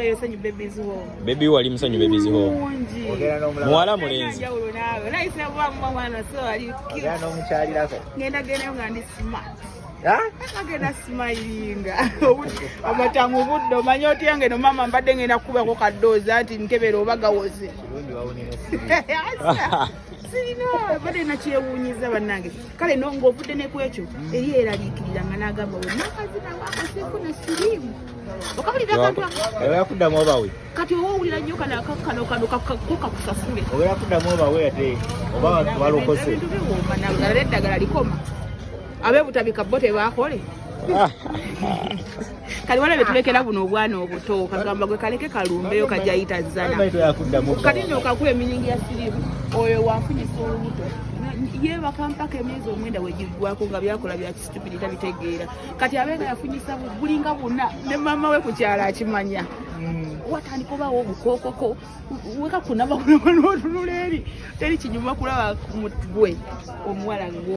Yosanyu babies home. Baby wali musanyu babies home. Muwala mulenzi. Naise bwa mwana so ali cute. Era n'omukyalirako. Ngenda nga ndi smart. Agenda smilinga. Amatamu budde omanyi oti yange no mama mbadde ngenda kubako kadooza nti nkebera obagawoze. Kirungi wawonera Sino bade na kyewunyiza bannange. Kale no ng'ovudde ne kwekyo eri eraliikirira nga n'agamba we nakazina wako sekuna sirimu. Okabulira kantu Oya kuddamu obawe. kati owulira nnyo kano kakusasule. Oya kuddamu obawe ate oba walokose. Ebintu biwooma nawe eddagala likoma. Abeebutabika bo tebaakole. Kali wala betulekera buno obwana obuto kagamba gwe kaleke kalumbeyo kajayita zana. Kati nno kakuwa eminingi ya sirimu oyo wafunyisa olubuto. Ye bakampaka emyezi omwenda wegiggwako nga byakola bya stupid tabitegeera. Kati abenga yafunyisa bulinga buna ne mama we ku kyala akimanya. Watandika obaawo obukookoko weka kunaba n'otunula eri teri kinyuma kulaba gwe omuwala